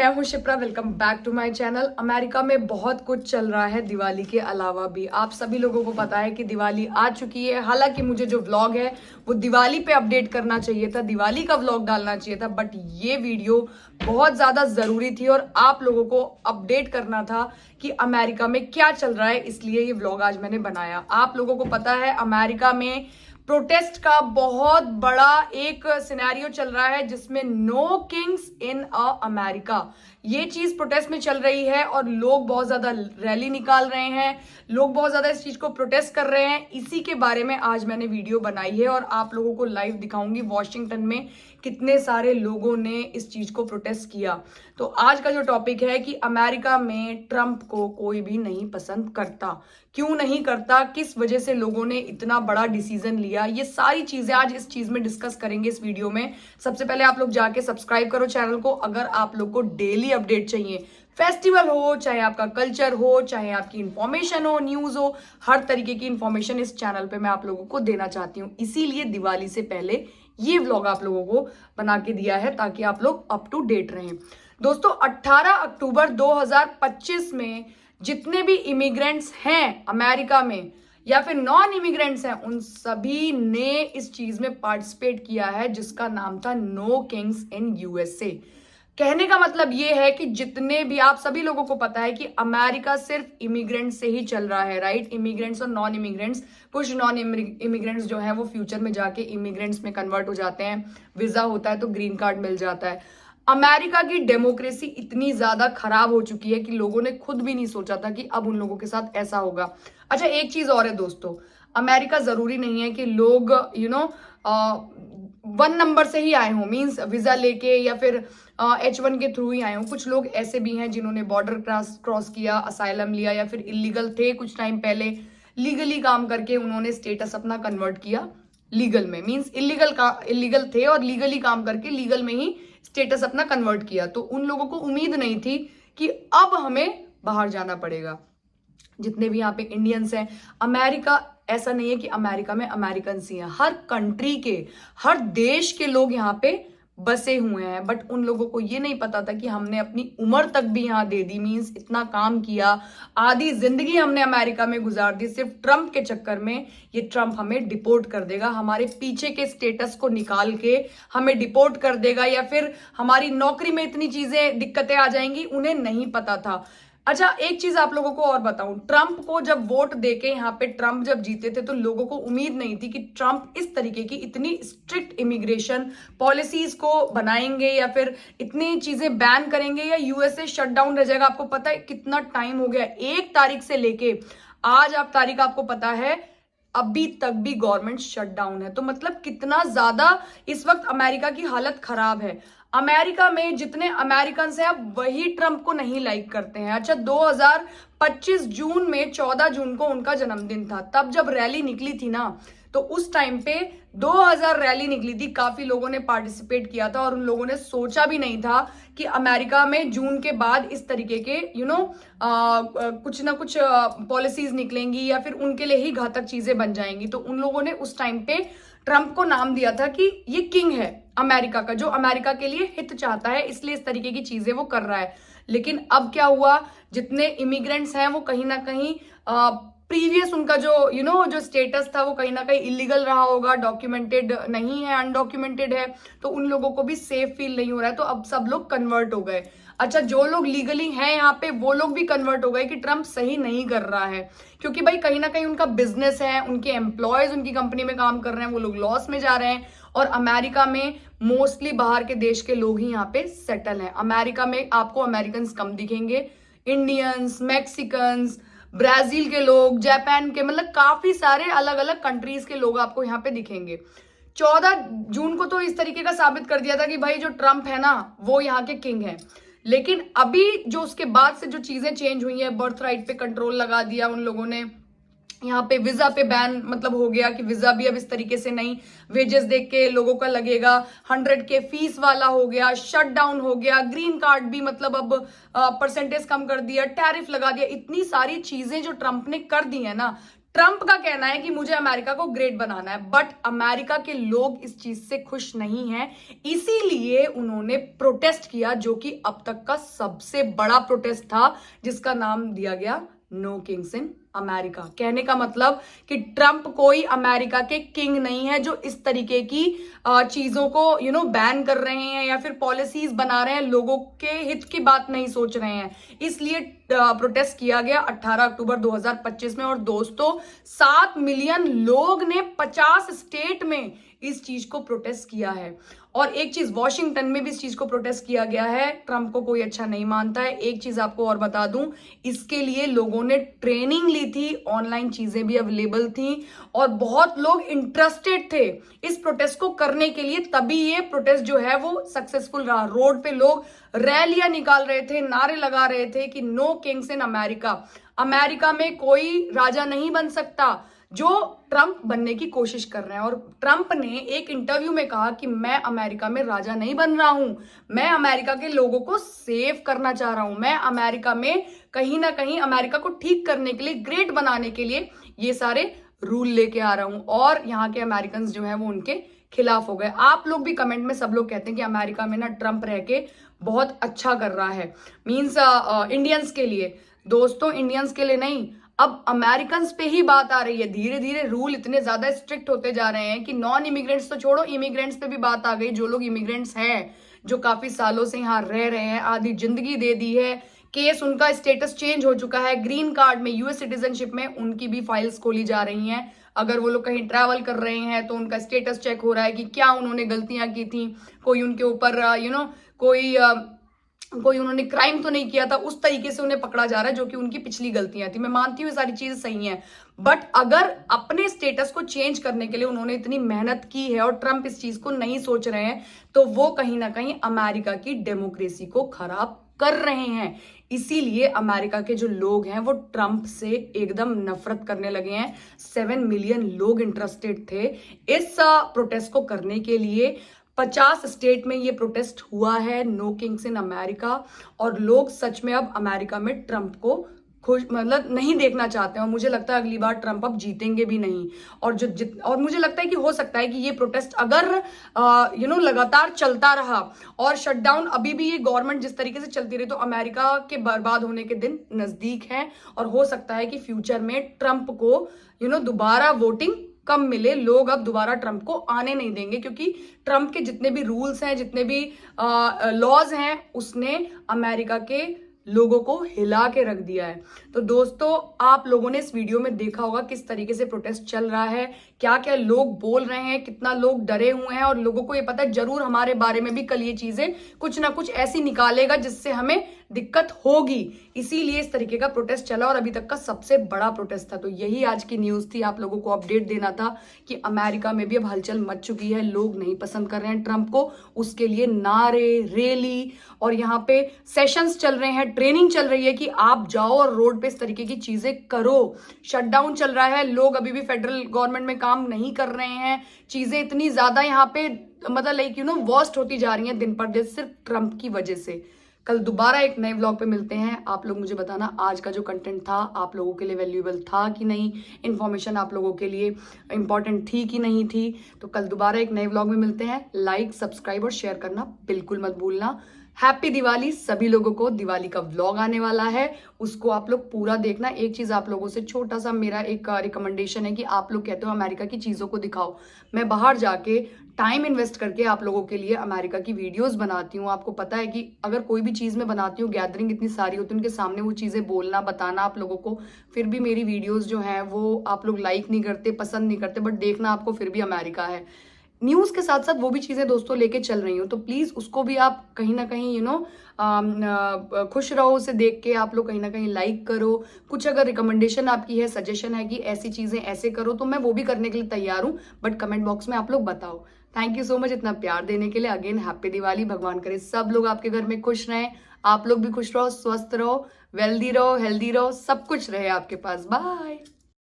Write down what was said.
मैं हूं Shipra. Welcome back to my channel. America में बहुत कुछ चल रहा है दिवाली के अलावा भी। आप सभी लोगों को पता है कि दिवाली आ चुकी है। हालांकि मुझे जो व्लॉग है वो दिवाली पे अपडेट करना चाहिए था, दिवाली का व्लॉग डालना चाहिए था, बट ये वीडियो बहुत ज्यादा जरूरी थी और आप लोगों को अपडेट करना था कि अमेरिका में क्या चल रहा है, इसलिए ये व्लॉग आज मैंने बनाया। आप लोगों को पता है अमेरिका में प्रोटेस्ट का बहुत बड़ा एक सिनेरियो चल रहा है जिसमें नो किंग्स इन अमेरिका, ये चीज प्रोटेस्ट में चल रही है और लोग बहुत ज्यादा रैली निकाल रहे हैं, लोग बहुत ज्यादा इस चीज को प्रोटेस्ट कर रहे हैं। इसी के बारे में आज मैंने वीडियो बनाई है और आप लोगों को लाइव दिखाऊंगी वॉशिंगटन में कितने सारे लोगों ने इस चीज को प्रोटेस्ट किया। तो आज का जो टॉपिक है कि अमेरिका में ट्रंप को कोई भी नहीं पसंद करता, क्यों नहीं करता, किस वजह से लोगों ने इतना बड़ा डिसीजन लिया, ये सारी चीजें आज इस चीज में डिस्कस करेंगे इस वीडियो में। सबसे पहले आप लोग जाके सब्सक्राइब करो चैनल को अगर आप लोग को डेली अपडेट चाहिए। फेस्टिवल हो, चाहे आपका कल्चर हो, चाहे आपकी इंफॉर्मेशन हो, न्यूज हो, हर तरीके की इंफॉर्मेशन इस चैनल पे मैं आप लोगों को देना चाहती हूँ। इसीलिए दिवाली से पहले ये व्लॉग आप लोगों को बना के दिया है ताकि आप लोग अप टू डेट रहें। दोस्तों 18 अक्टूबर 2025 में जितने भी इमिग्रेंट्स हैं अमेरिका में या फिर नॉन इमिग्रेंट्स हैं, उन सभी ने इस चीज में पार्टिसिपेट किया है जिसका नाम था नो किंग्स इन यूएसए। कहने का मतलब ये है कि जितने भी, आप सभी लोगों को पता है कि अमेरिका सिर्फ इमिग्रेंट्स से ही चल रहा है, राइट। इमिग्रेंट्स और नॉन इमिग्रेंट्स, कुछ नॉन इमिग्रेंट्स जो है वो फ्यूचर में जाके इमिग्रेंट्स में कन्वर्ट हो जाते हैं, वीजा होता है तो ग्रीन कार्ड मिल जाता है। अमेरिका की डेमोक्रेसी इतनी ज्यादा खराब हो चुकी है कि लोगों ने खुद भी नहीं सोचा था कि अब उन लोगों के साथ ऐसा होगा। अच्छा, एक चीज और है दोस्तों, अमेरिका जरूरी नहीं है कि लोग वन नंबर से ही आए हों, मींस वीजा लेके या फिर H1 के थ्रू ही आए हों। कुछ लोग ऐसे भी हैं जिन्होंने बॉर्डर क्रॉस किया, असाइलम लिया, या फिर इलीगल थे कुछ टाइम पहले, लीगली काम करके उन्होंने स्टेटस अपना कन्वर्ट किया लीगल में, मींस इलीगल थे और लीगली काम करके लीगल में ही स्टेटस अपना कन्वर्ट किया। तो उन लोगों को उम्मीद नहीं थी कि अब हमें बाहर जाना पड़ेगा। जितने भी यहाँ पे इंडियंस हैं, अमेरिका ऐसा नहीं है कि अमेरिका में अमेरिकन ही हैं, हर कंट्री के, हर देश के लोग यहाँ पे बसे हुए हैं। बट उन लोगों को ये नहीं पता था कि हमने अपनी उम्र तक भी यहाँ दे दी, मींस इतना काम किया, आधी जिंदगी हमने अमेरिका में गुजार दी सिर्फ ट्रंप के चक्कर में। ये ट्रंप हमें डिपोर्ट कर देगा, हमारे पीछे के स्टेटस को निकाल के हमें डिपोर्ट कर देगा, या फिर हमारी नौकरी में इतनी चीजें दिक्कतें आ जाएंगी, उन्हें नहीं पता था। अच्छा, एक चीज आप लोगों को और बताऊं, ट्रंप को जब वोट देके यहाँ पे ट्रंप जब जीते थे तो लोगों को उम्मीद नहीं थी कि ट्रंप इस तरीके की इतनी स्ट्रिक्ट इमिग्रेशन पॉलिसीज को बनाएंगे या फिर इतनी चीजें बैन करेंगे या यूएसए शटडाउन रह जाएगा। आपको पता है कितना टाइम हो गया, 1 तारीख से लेके आज आप तारीख आपको पता है, अभी तक भी गवर्नमेंट शटडाउन है। तो मतलब कितना ज्यादा इस वक्त अमेरिका की हालत खराब है। अमेरिका में जितने अमेरिकन हैं वही ट्रंप को नहीं लाइक करते हैं। अच्छा, 2025 जून में 14 जून को उनका जन्मदिन था, तब जब रैली निकली थी ना, तो उस टाइम पे 2000 रैली निकली थी, काफी लोगों ने पार्टिसिपेट किया था और उन लोगों ने सोचा भी नहीं था कि अमेरिका में जून के बाद इस तरीके के कुछ ना कुछ पॉलिसीज निकलेंगी या फिर उनके लिए ही घातक चीजें बन जाएंगी। तो उन लोगों ने उस टाइम पे ट्रंप को नाम दिया था कि ये किंग है अमेरिका का, जो अमेरिका के लिए हित चाहता है, इसलिए इस तरीके की चीजें वो कर रहा है। लेकिन अब क्या हुआ, जितने इमिग्रेंट्स हैं वो कहीं ना कहीं प्रीवियस उनका जो जो स्टेटस था वो कहीं ना कहीं इलीगल रहा होगा, डॉक्यूमेंटेड नहीं है, अनडॉक्यूमेंटेड है, तो उन लोगों को भी सेफ फील नहीं हो रहा है। तो अब सब लोग कन्वर्ट हो गए। अच्छा, जो लोग लीगली हैं यहाँ पे वो लोग भी कन्वर्ट हो गए कि ट्रंप सही नहीं कर रहा है, क्योंकि भाई कहीं ना कहीं उनका बिजनेस है, उनके एम्प्लॉयज उनकी कंपनी में काम कर रहे हैं, वो लोग लॉस में जा रहे हैं और अमेरिका में मोस्टली बाहर के देश के लोग ही यहाँ पे सेटल हैं। अमेरिका में आपको अमेरिकन कम दिखेंगे, इंडियंस, मैक्सिकन्स, ब्राजील के लोग, जापान के, मतलब काफी सारे अलग अलग कंट्रीज के लोग आपको यहाँ पे दिखेंगे। 14 जून को तो इस तरीके का साबित कर दिया था कि भाई जो ट्रंप है ना वो यहाँ के किंग है। लेकिन अभी जो उसके बाद से जो चीजें चेंज हुई है, बर्थ राइट पे कंट्रोल लगा दिया उन लोगों ने, यहाँ पे वीजा पे बैन मतलब हो गया कि वीजा भी अब इस तरीके से नहीं, वेजेस देख के लोगों का लगेगा, 100 के फीस वाला हो गया, शट डाउन हो गया, ग्रीन कार्ड भी मतलब अब परसेंटेज कम कर दिया, टैरिफ लगा दिया, इतनी सारी चीजें जो ट्रंप ने कर दी है ना, ट्रंप का कहना है कि मुझे अमेरिका को ग्रेट बनाना है, बट अमेरिका के लोग इस चीज से खुश नहीं हैं, इसीलिए उन्होंने प्रोटेस्ट किया, जो कि अब तक का सबसे बड़ा प्रोटेस्ट था, जिसका नाम दिया गया नो किंग्स इन अमेरिका। कहने का मतलब कि ट्रंप कोई अमेरिका के किंग नहीं है जो इस तरीके की चीजों को बैन कर रहे हैं या फिर पॉलिसीज बना रहे हैं, लोगों के हित की बात नहीं सोच रहे हैं। इसलिए प्रोटेस्ट किया गया 18 अक्टूबर 2025 में। और दोस्तों 7 मिलियन लोग ने 50 स्टेट में इस चीज को प्रोटेस्ट किया है। और एक चीज, वॉशिंगटन में भी इस चीज को प्रोटेस्ट किया गया है। ट्रंप को कोई अच्छा नहीं मानता है। एक चीज आपको और बता दूं, इसके लिए लोगों ने ट्रेनिंग ली थी, ऑनलाइन चीजें भी अवेलेबल थी और बहुत लोग इंटरेस्टेड थे इस प्रोटेस्ट को करने के लिए, तभी ये प्रोटेस्ट जो है वो सक्सेसफुल रहा। रोड पे लोग रैलियां निकाल रहे थे, नारे लगा रहे थे कि no kings in America, America में कोई राजा नहीं बन सकता, जो ट्रंप बनने की कोशिश कर रहे हैं। और ट्रंप ने एक इंटरव्यू में कहा कि मैं अमेरिका में राजा नहीं बन रहा हूं, मैं अमेरिका के लोगों को सेव करना चाह रहा हूं, मैं अमेरिका में कहीं ना कहीं अमेरिका को ठीक करने के लिए, ग्रेट बनाने के लिए ये सारे रूल लेके आ रहा हूं। और यहाँ के अमेरिकन जो है वो उनके खिलाफ हो गए। आप लोग भी कमेंट में सब लोग कहते हैं कि अमेरिका में ना ट्रंप रह के बहुत अच्छा कर रहा है, मीन्स इंडियंस के लिए। दोस्तों इंडियंस के लिए नहीं, अब अमेरिकन पे ही बात आ रही है। धीरे धीरे रूल इतने ज्यादा स्ट्रिक्ट होते जा रहे हैं कि नॉन इमिग्रेंट्स तो छोड़ो, इमिग्रेंट्स पे भी बात आ गई। जो लोग इमिग्रेंट्स हैं, जो काफी सालों से यहाँ रह रहे हैं, आधी जिंदगी दे दी है, केस उनका स्टेटस चेंज हो चुका है, ग्रीन कार्ड में, यूएस सिटीजनशिप में, उनकी भी फाइल्स खोली जा रही हैं। अगर वो लोग कहीं ट्रैवल कर रहे हैं तो उनका स्टेटस चेक हो रहा है कि क्या उन्होंने गलतियां की थी, कोई उनके ऊपर कोई उन्होंने क्राइम तो नहीं किया था, उस तरीके से उन्हें पकड़ा जा रहा है, जो कि उनकी पिछली गलतियां थी। मैं मानती हूँ ये सारी चीजें सही हैं, बट अगर अपने स्टेटस को चेंज करने के लिए उन्होंने इतनी मेहनत की है और ट्रंप इस चीज को नहीं सोच रहे हैं, तो वो कहीं ना कहीं अमेरिका की डेमोक्रेसी को खराब कर रहे हैं। इसीलिए अमेरिका के जो लोग हैं वो ट्रंप से एकदम नफरत करने लगे हैं। 7 मिलियन लोग इंटरेस्टेड थे इस प्रोटेस्ट को करने के लिए। 50 स्टेट में ये प्रोटेस्ट हुआ है, नो किंग्स इन अमेरिका। और लोग सच में अब अमेरिका में ट्रंप को खुश नहीं देखना चाहते हैं। और मुझे लगता है अगली बार ट्रंप अब जीतेंगे भी नहीं। और मुझे लगता है कि हो सकता है कि ये प्रोटेस्ट अगर लगातार चलता रहा और शटडाउन अभी भी ये गवर्नमेंट जिस तरीके से चलती रही, तो अमेरिका के बर्बाद होने के दिन नजदीक हैं। और हो सकता है कि फ्यूचर में ट्रंप को दोबारा वोटिंग कम मिले, लोग अब दोबारा ट्रंप को आने नहीं देंगे, क्योंकि ट्रंप के जितने भी रूल्स हैं, जितने भी लॉज हैं, उसने अमेरिका के लोगों को हिला के रख दिया है। तो दोस्तों आप लोगों ने इस वीडियो में देखा होगा किस तरीके से प्रोटेस्ट चल रहा है, क्या क्या लोग बोल रहे हैं, कितना लोग डरे हुए हैं। और लोगों को ये पता है जरूर हमारे बारे में भी कल ये चीजें कुछ ना कुछ ऐसी निकालेगा जिससे हमें दिक्कत होगी, इसीलिए इस तरीके का प्रोटेस्ट चला और अभी तक का सबसे बड़ा प्रोटेस्ट था। तो यही आज की न्यूज थी, आप लोगों को अपडेट देना था कि अमेरिका में भी अब हलचल मच चुकी है, लोग नहीं पसंद कर रहे हैं ट्रंप को, उसके लिए नारे, रैली और यहाँ पे सेशंस चल रहे हैं, ट्रेनिंग चल रही है कि आप जाओ और रोड पे इस तरीके की चीजें करो। शटडाउन चल रहा है, लोग अभी भी फेडरल गवर्नमेंट में काम नहीं कर रहे हैं, चीजें इतनी ज्यादा यहाँ पे वर्स्ट होती जा रही हैं दिन पर दिन, सिर्फ ट्रंप की वजह से। कल दोबारा एक नए व्लॉग पे मिलते हैं। आप लोग मुझे बताना आज का जो कंटेंट था आप लोगों के लिए वैल्यूएबल था कि नहीं, इन्फॉर्मेशन आप लोगों के लिए इंपॉर्टेंट थी कि नहीं थी। तो कल दोबारा एक नए व्लॉग में मिलते हैं। लाइक, सब्सक्राइब और शेयर करना बिल्कुल मत भूलना। हैप्पी दिवाली सभी लोगों को। दिवाली का व्लॉग आने वाला है, उसको आप लोग पूरा देखना। एक चीज आप लोगों से छोटा सा मेरा एक रिकमेंडेशन है कि आप लोग कहते हो अमेरिका की चीजों को दिखाओ, मैं बाहर जाके टाइम इन्वेस्ट करके आप लोगों के लिए अमेरिका की वीडियोस बनाती हूँ। आपको पता है कि अगर कोई भी चीज मैं बनाती हूँ, गैदरिंग इतनी सारी होती है, उनके सामने वो चीजें बोलना, बताना आप लोगों को, फिर भी मेरी वीडियोस जो हैं वो आप लोग लाइक नहीं करते, पसंद नहीं करते, बट देखना आपको फिर भी अमेरिका है। न्यूज के साथ साथ वो भी चीजें दोस्तों लेके चल रही हूँ, तो प्लीज उसको भी आप कहीं ना कहीं खुश रहो उसे देख के। आप लोग कहीं ना कहीं लाइक करो। कुछ अगर रिकमेंडेशन आपकी है, सजेशन है कि ऐसी चीजें ऐसे करो, तो मैं वो भी करने के लिए तैयार हूँ, बट कमेंट बॉक्स में आप लोग बताओ। थैंक यू सो मच इतना प्यार देने के लिए। Again happy Diwali. भगवान करे सब लोग आपके घर में खुश रहें, आप लोग भी खुश रहो, स्वस्थ रहो, वेल्दी रहो, हेल्दी रहो, सब कुछ रहे आपके पास। बाय।